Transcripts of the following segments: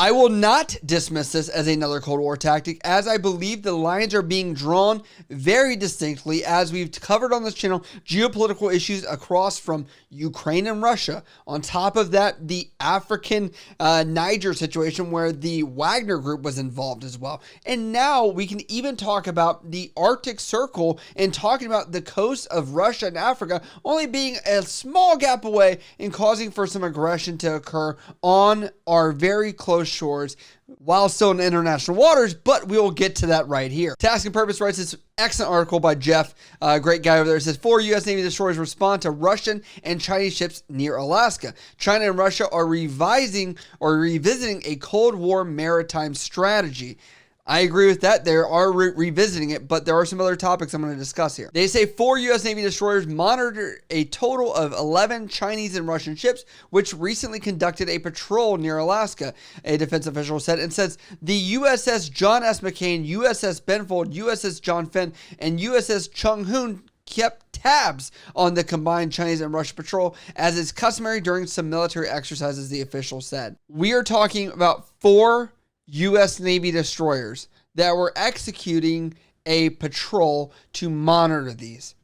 I will not dismiss this as another Cold War tactic, as I believe the lines are being drawn very distinctly, as we've covered on this channel, geopolitical issues across from Ukraine and Russia. On top of that, the African Niger situation where the Wagner group was involved as well. And now we can even talk about the Arctic Circle and talking about the coast of Russia and Africa only being a small gap away and causing for some aggression to occur on our very close shores while still in international waters, but we will get to that right here. Task and Purpose writes this excellent article by Jeff, great guy over there. It says, 4 U.S. Navy destroyers respond to Russian and Chinese ships near Alaska. China and Russia are revisiting a Cold War maritime strategy. I agree with that. They are revisiting it, but there are some other topics I'm going to discuss here. They say 4 U.S. Navy destroyers monitored a total of 11 Chinese and Russian ships, which recently conducted a patrol near Alaska, a defense official said, and says the USS John S. McCain, USS Benfold, USS John Fenn, and USS Chung Hoon kept tabs on the combined Chinese and Russian patrol, as is customary during some military exercises, the official said. We are talking about 4 U.S. Navy destroyers that were executing a patrol to monitor these.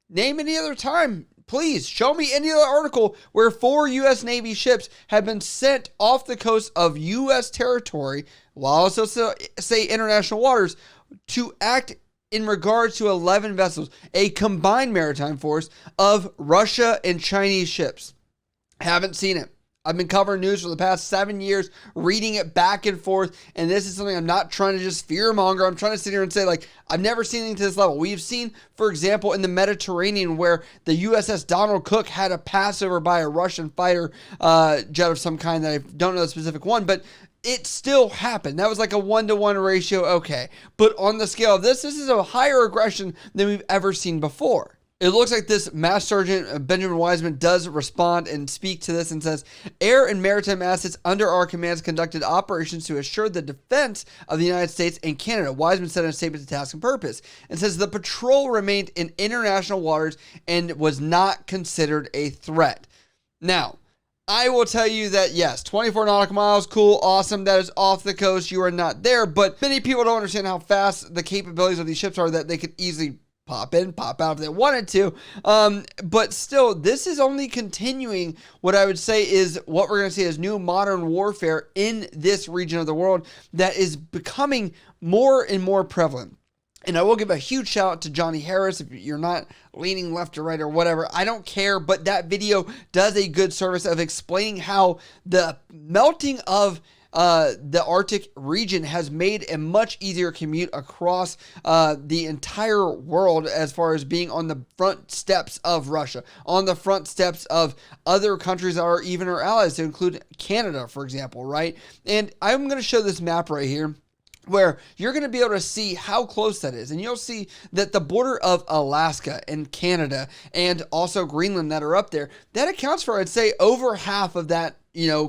Name any other time, please. Show me any other article where 4 U.S. Navy ships have been sent off the coast of U.S. territory, while also say international waters, to act in regards to 11 vessels, a combined maritime force of Russia and Chinese ships. Haven't seen it. I've been covering news for the past 7 years, reading it back and forth, and this is something I'm not trying to just fearmonger. I'm trying to sit here and say, like, I've never seen anything to this level. We've seen, for example, in the Mediterranean, where the USS Donald Cook had a passover by a Russian fighter jet of some kind that I don't know the specific one, but it still happened. That was like a 1-to-1 ratio, okay. But on the scale of this is a higher aggression than we've ever seen before. It looks like this Master Sergeant Benjamin Wiseman does respond and speak to this and says, air and maritime assets under our commands conducted operations to assure the defense of the United States and Canada. Wiseman said in a statement to Task and Purpose, and says the patrol remained in international waters and was not considered a threat. Now, I will tell you that, yes, 24 nautical miles, cool, awesome, that is off the coast, you are not there, but many people don't understand how fast the capabilities of these ships are, that they could easily pop in, pop out if they wanted to. But still, this is only continuing what I would say is what we're going to see as new modern warfare in this region of the world that is becoming more and more prevalent. And I will give a huge shout out to Johnny Harris. If you're not leaning left or right or whatever, I don't care. But that video does a good service of explaining how the melting of the Arctic region has made a much easier commute across the entire world, as far as being on the front steps of Russia, on the front steps of other countries that are even our allies, to include Canada, for example, right? And I'm going to show this map right here, where you're going to be able to see how close that is. And you'll see that the border of Alaska and Canada and also Greenland that are up there, that accounts for, I'd say, over half of that,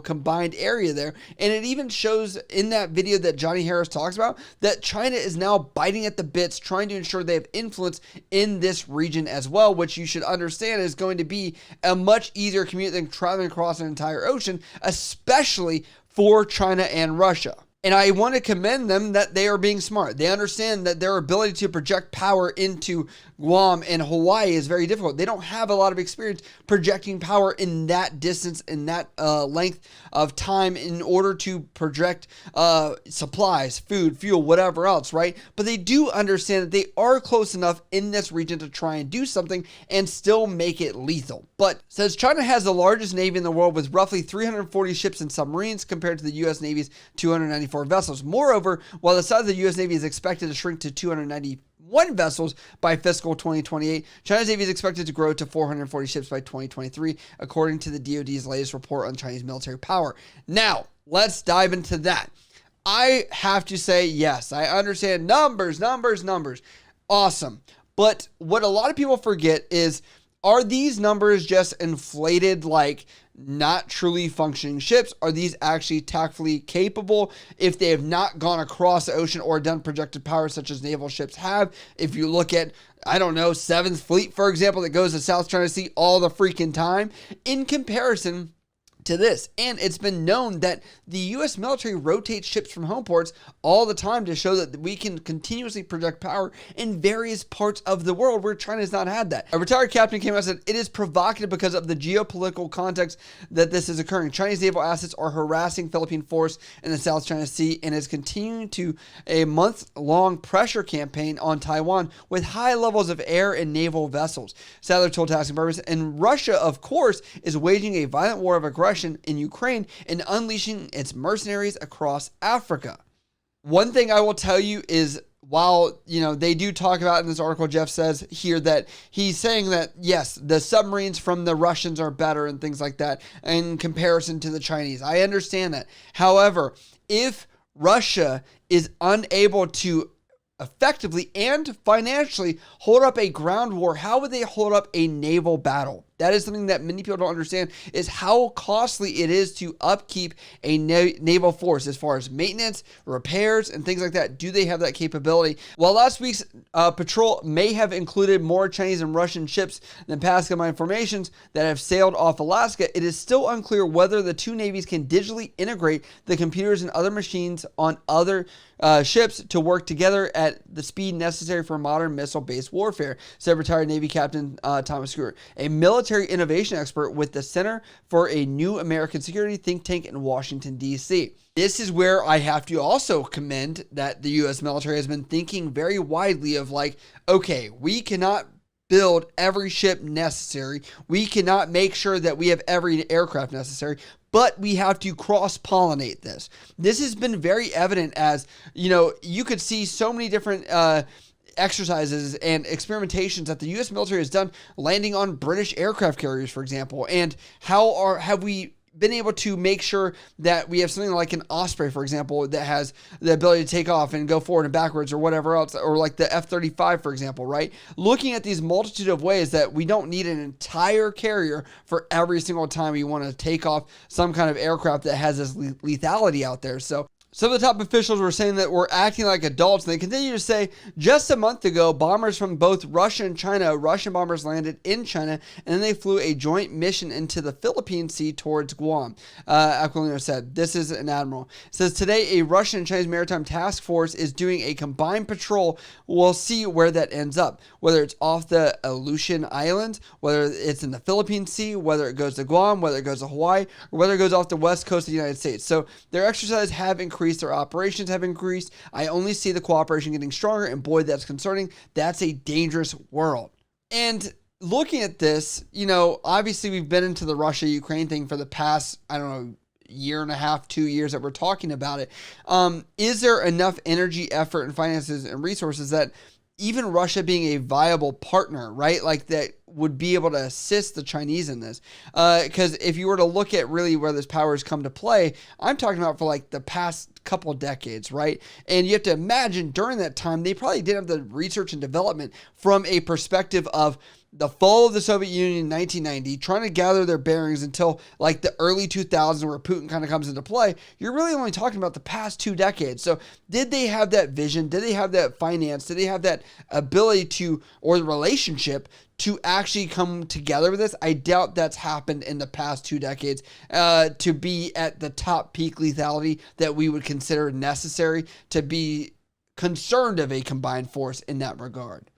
combined area there. And it even shows in that video that Johnny Harris talks about that China is now biting at the bits, trying to ensure they have influence in this region as well, which you should understand is going to be a much easier commute than traveling across an entire ocean, especially for China and Russia. And I want to commend them that they are being smart. They understand that their ability to project power into Guam and Hawaii is very difficult. They don't have a lot of experience projecting power in that distance, in that length of time, in order to project supplies, food, fuel, whatever else, right? But they do understand that they are close enough in this region to try and do something and still make it lethal. But says China has the largest navy in the world with roughly 340 ships and submarines compared to the U.S. Navy's 294 vessels. Moreover, while the size of the U.S. Navy is expected to shrink to 291 vessels by fiscal 2028, China's Navy is expected to grow to 440 ships by 2023, according to the DoD's latest report on Chinese military power. Now, let's dive into that. I have to say, yes, I understand numbers. Awesome. But what a lot of people forget is, are these numbers just inflated, like not truly functioning ships? Are these actually tactfully capable if they have not gone across the ocean or done projected power such as naval ships have? If you look at, I don't know, 7th Fleet, for example, that goes to South China Sea all the freaking time, in comparison to this. And it's been known that the U.S. military rotates ships from home ports all the time to show that we can continuously project power in various parts of the world where China has not had that. A retired captain came out and said, it is provocative because of the geopolitical context that this is occurring. Chinese naval assets are harassing Philippine force in the South China Sea and is continuing to a month-long pressure campaign on Taiwan with high levels of air and naval vessels. Sadler told Task Purpose, and Russia, of course, is waging a violent war of aggression in Ukraine and unleashing its mercenaries across Africa. One thing I will tell you is, while, they do talk about in this article, Jeff says here that he's saying that, yes, the submarines from the Russians are better and things like that in comparison to the Chinese. I understand that. However, if Russia is unable to effectively and financially hold up a ground war, how would they hold up a naval battle? That is something that many people don't understand, is how costly it is to upkeep a naval force as far as maintenance, repairs, and things like that. Do they have that capability? While last week's patrol may have included more Chinese and Russian ships than past combined formations that have sailed off Alaska, it is still unclear whether the two navies can digitally integrate the computers and other machines on other ships to work together at the speed necessary for modern missile-based warfare, said retired Navy Captain Thomas Stewart, a military innovation expert with the Center for a New American Security think tank in Washington, D.C. This is where I have to also commend that the U.S. military has been thinking very widely of okay, we cannot build every ship necessary. We cannot make sure that we have every aircraft necessary, but we have to cross-pollinate this. This has been very evident as, you could see so many different exercises and experimentations that the U.S. military has done landing on British aircraft carriers, for example, and have we been able to make sure that we have something like an Osprey, for example, that has the ability to take off and go forward and backwards or whatever else, or like the F-35, for example, right? Looking at these multitude of ways that we don't need an entire carrier for every single time we want to take off some kind of aircraft that has this lethality out there. So some of the top officials were saying that we're acting like adults, and they continue to say, just a month ago, bombers from both Russia and China, Russian bombers landed in China, and then they flew a joint mission into the Philippine Sea towards Guam. Aquilino said, this is an admiral. It says, today, a Russian and Chinese maritime task force is doing a combined patrol. We'll see where that ends up, whether it's off the Aleutian Islands, whether it's in the Philippine Sea, whether it goes to Guam, whether it goes to Hawaii, or whether it goes off the west coast of the United States. So their exercises have increased. Their operations have increased. I only see the cooperation getting stronger, and boy, that's concerning. That's a dangerous world. And looking at this, obviously we've been into the Russia-Ukraine thing for the past, year and a half, 2 years that we're talking about it. Is there enough energy, effort, and finances and resources that even Russia being a viable partner, right? That would be able to assist the Chinese in this. Because if you were to look at really where this power has come to play, I'm talking about for the past couple decades, right? And you have to imagine during that time, they probably didn't have the research and development from a perspective of the fall of the Soviet Union in 1990, trying to gather their bearings until the early 2000s where Putin kind of comes into play. You're really only talking about the past 2 decades. So did they have that vision? Did they have that finance? Did they have that ability to, or the relationship to actually come together with this? I doubt that's happened in the past 2 decades to be at the top peak lethality that we would consider necessary to be concerned of a combined force in that regard.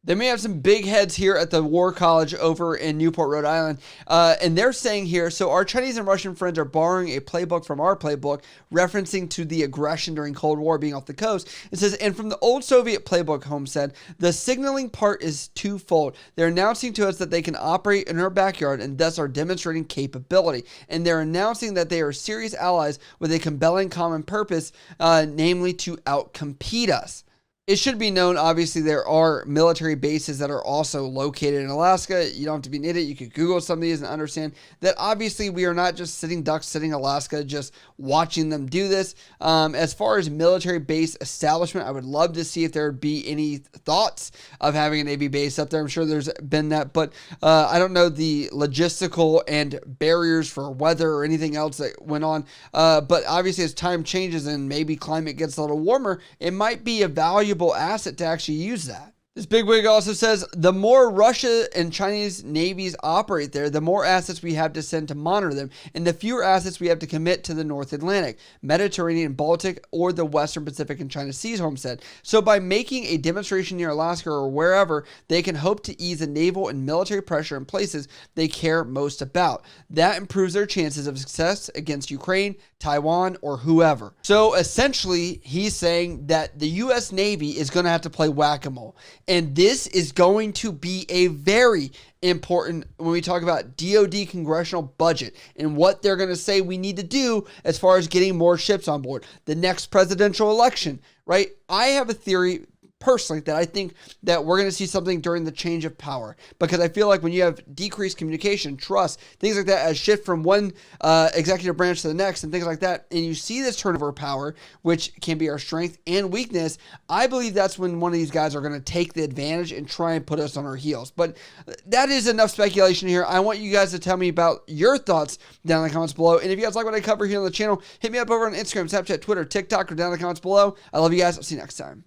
They may have some big heads here at the War College over in Newport, Rhode Island. And they're saying here, so our Chinese and Russian friends are borrowing a playbook from our playbook, referencing to the aggression during Cold War being off the coast. It says, and from the old Soviet playbook, Holmes said, the signaling part is twofold. They're announcing to us that they can operate in our backyard and thus are demonstrating capability. And they're announcing that they are serious allies with a compelling common purpose, namely to outcompete us. It should be known, obviously, there are military bases that are also located in Alaska. You don't have to be an idiot. You could Google some of these and understand that obviously we are not just sitting ducks sitting in Alaska, just watching them do this. As far as military base establishment, I would love to see if there would be any thoughts of having a Navy base up there. I'm sure there's been that, but I don't know the logistical and barriers for weather or anything else that went on. But obviously as time changes and maybe climate gets a little warmer, it might be a valuable asset to actually use that. This bigwig also says, the more Russia and Chinese navies operate there, the more assets we have to send to monitor them, and the fewer assets we have to commit to the North Atlantic, Mediterranean, Baltic, or the Western Pacific and China Seas, Holmes said. So by making a demonstration near Alaska or wherever, they can hope to ease the naval and military pressure in places they care most about. That improves their chances of success against Ukraine, Taiwan, or whoever. So essentially, he's saying that the U.S. Navy is going to have to play whack-a-mole. And this is going to be a very important when we talk about DoD congressional budget and what they're going to say we need to do as far as getting more ships on board. The next presidential election, right? I have a theory personally that I think that we're going to see something during the change of power, because I feel like when you have decreased communication, trust, things like that, as shift from one executive branch to the next and things like that, and you see this turnover of power, which can be our strength and weakness, I believe that's when one of these guys are going to take the advantage and try and put us on our heels. But that is enough speculation here. I want you guys to tell me about your thoughts down in the comments below. And if you guys like what I cover here on the channel, hit me up over on Instagram, Snapchat, Twitter, TikTok, or down in the comments below. I love you guys. I'll see you next time.